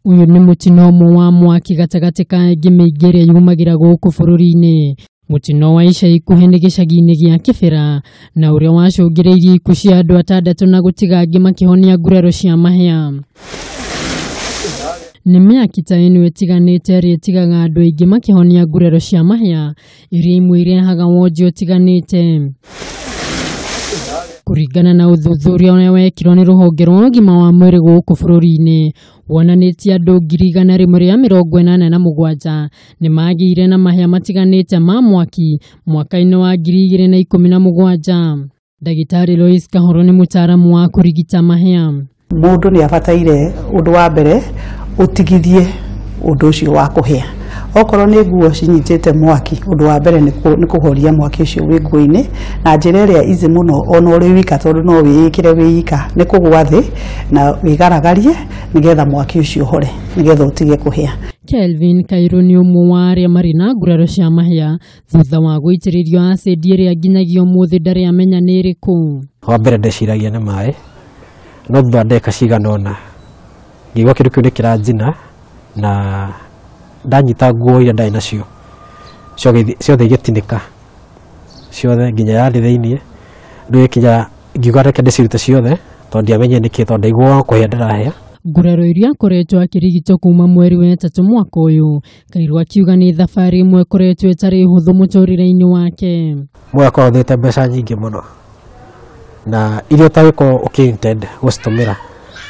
Uyu ni mutino wa mwaki gatagati ka ĩngĩ mĩingĩ ĩrĩa yumagira gũkũ bũrũri-inĩ. Mutino wa ica ikuhĩ nĩ gĩcagi-inĩ gĩa Kĩbĩra na ũrĩa wacũngĩrĩirie ikuũ cia andũ 6 na gũtiga angĩ makĩhonia nguraro cia mahĩa. Nĩ mĩaki ta ĩno ĩtiganĩte ĩrĩa ĩtigaga andũ aingĩ makĩhonia nguraro cia mahĩa iria imwe irehaga wonje ũtiganĩte. Kũringana na ũthuthuria ũrĩa wekirwo nĩ rũhonge rwa ũgima wa mwĩrĩ gũkũ bũrũri-inĩ, wonanĩtie andũ 187 nĩ magĩire na mahĩa matiganĩte ma mwaki mwaka-inĩ wa 2017. Ndagĩtarĩ Lois Kahoro nĩ mũtaaramu wa kũrigita mahĩa. Mũndũ nĩ abataire ũndũ wa mbere ũtigithie ũndũ ũcio wa kũhĩa. Okorwo nĩ nguo cinyitĩte mwaki, ũndũ wa mbere nĩ kũhoria mwaki ũcio wĩ nguo-inĩ na njĩra ĩrĩa izi mũno ona ũrĩ wika, tondũ no wĩĩkĩre wĩika, nĩ kũgũa thĩ na wĩgaragarie nĩgetha mwaki ũcio ũhore nĩgetha ũtige kũhĩa. Kelvin Kairũ nĩ ũmwe wa arĩa marĩ na nguraro cia mahĩa thutha wa gũitĩrĩrio acid ĩrĩa nginyagia ũmũthĩ ndarĩ amenya nĩ ĩrĩkũ. Wa mbere ndeciragia nĩ maĩ, no thutha ndeka cigana ũna ngĩigua kĩndũ kĩu nĩ kĩranjina na ndanyita nguo iria ndarĩ nacio ciothe igĩtinĩka ciothe nginya yarĩ thĩinĩ. Rĩu ikinya ngiuga reke ndĩcirute ciothe tondũ ndiamenye nĩkĩ, tondũ ndaiguaga kũhĩa ndĩrahĩa. Nguraro iria akoretwo akĩrigitwo kuma mweri wa ĩtatũ mwaka ũyũ, Kairũ akiuga nĩ thabarĩ ĩmwe ĩkoretwo ĩtarĩ hũthũ mũtũrĩre-inĩ wake. Mwaka ũthĩte mbeca nyingĩ mũno na iria ũtagĩkorwo ũkĩintend gũcitũmĩra,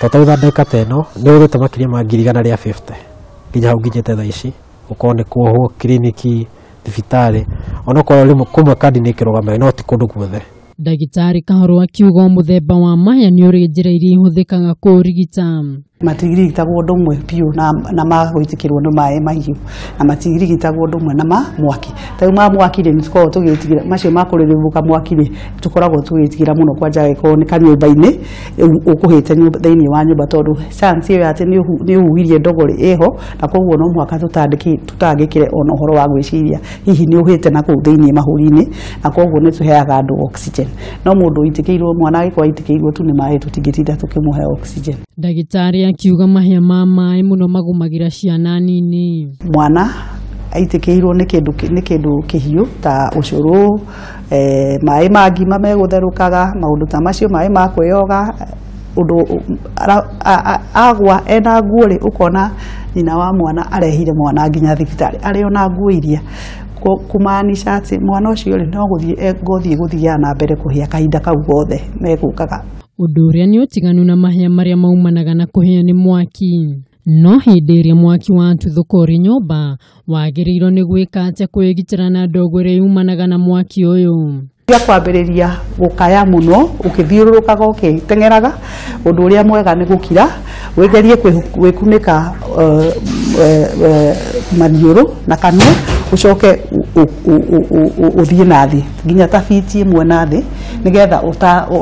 tondũ ndagĩka ta ĩno nĩ ũthĩte makĩria ma 150 nginya hau nginyĩte thaa ici, ũkorwo nĩ kuohwo kiriniki, thibitarĩ, onokorwo rĩmwe kũmwe kandi nĩ ĩkĩrũgama no ti kũndũ guothe. Ndagĩtarĩ Kahoro akiuga mũthemba wa mahĩa nĩ ũrĩ njĩra iria ihũthĩkaga kũrigita. Matirigitagwo ũndũ ũmwe biũ na magũitĩkĩrwo nĩ maĩ mahiũ, na matirigitagwo ũndũ ũmwe na mwaki. Tarĩu ma mwaki rĩ nĩtũkoragwo tũgĩtigĩra, macio ma kũrĩrĩmbũka mwaki rĩ tũkoragwo tũgĩtigĩra mũno kwanja gĩkorwo nĩ kanyũmba-inĩ ũkũhĩte thĩinĩ wa nyũmba, tondũ chance ĩyo atĩ nĩ ũhuhirie ndogorĩ ĩho, na koguo no mũhaka tũtangĩkĩre ona ũhoro wa gwĩciria hihi nĩ ũhĩte na kũu thĩinĩ mahũri-inĩ, na koguo nĩ tũheaga andũ oxygen. No mũndũ ũitĩkĩirwo, mwana agĩkorwo aitĩkĩirwo tu nĩ maĩ tũtingĩtinda tũkĩmũhe oxygen. Ndagĩtarĩ akiuga mahĩa ma maĩ mũno magũmagĩra ciana nini. Mwana aitĩkĩirwo nĩ kĩndũ kĩhiũ ta ũcũrũ, maĩ ma ngima megũtherũkaga, maũndũ ta macio, maĩ ma kwĩyoga, ũndũ agwa ena nguo rĩ ũkona nyina wa mwana arehire mwana nginya thibitarĩ arĩ ona nguo iria, kumaanisha atĩ mwana ũcio rĩ no gũthiĩ na mbere kũhĩa kahinda kau gothe megũkaga. Ũndũ ũrĩa nĩ ũtiganu na mahĩa marĩa maumanaga na kũhĩa nĩ mwaki. No hĩndĩ ĩrĩa mwaki watuthũka ũrĩ nyũmba, wagĩrĩirwo nĩ gwĩka atĩa kwĩgitĩra na ndogo ĩrĩa yumanaga na mwaki ũyũ. Kwambĩrĩria gũkaya mũno ũkĩthiũrũrũkaga ũkĩteng'eraga, ũndũ ũrĩa mwega nĩ gũkira wĩgerie gwĩkunĩka maniũrũ na kanua, ũcoke ũthiĩ na thĩ nginya ta biti ĩmwe na thĩ, nĩgetha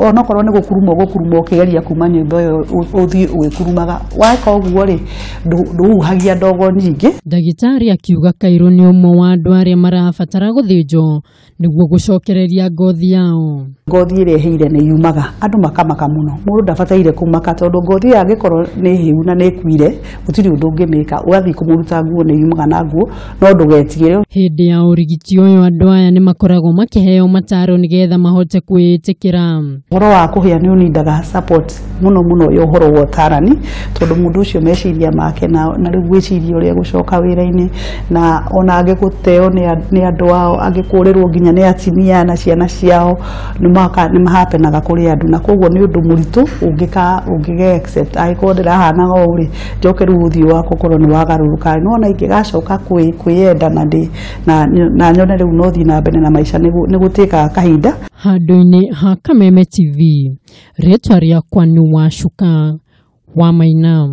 onokorwo nĩ gũkuruma ũkĩgeria kuma nyũmba ĩyo ũthiĩ ũgĩkurumaga. Weka ũguo rĩ ndũhuhagia ndogo nyingĩ. Ndagĩtarĩ akiuga Kairũ nĩ ũmwe wa andũ arĩa marabatara gũthĩnjwo nĩguo gũcokereria ngothi yao. Ngothi ĩrĩa ĩhĩire nĩ yumaga, andũ makamaka mũno, mũndũ ndabataire kũmaka tondũ ngothi ĩyo angĩkorwo nĩ hĩu na nĩ ĩkuire gũtirĩ ũndũ ũngĩmĩka, ũgathiĩ kũmũruta nguo nĩ yumaga na nguo, no ndũgetigĩre. Hĩndĩ ya ũrigiti ũyũ andũ aya nĩ makoragwo makĩheo mataro nĩgetha mahote kwĩĩtĩkĩra. Ũhoro wa kũhĩa nĩ ũnindaga support mũno ya ũhoro wa ũtarani, tondũ mũndũ ũcio meciria make na rĩu gwĩciria ũrĩa gũcoka wĩra-inĩ, na ona angĩgũteo nĩ andũ ao, angĩkũrĩrwo nginya nĩ atimia na ciana ciao, nĩ mahapenaga kũrĩ andũ, na koguo nĩ ũndũ mũritũ ũngĩge accept angĩkorwo ndĩrahanaga ũũ rĩ njoke rĩu ũthiũ wako korwo nĩ wagarũrũka, no ona ingĩgacoka kwĩyenda na nyone rĩu no thiĩ na mbere na maica nĩ gũtĩkaga kahinda. Handũ-inĩ ha Kameme TV, rĩtwa rĩakwa nĩ Wacuka wa Maina.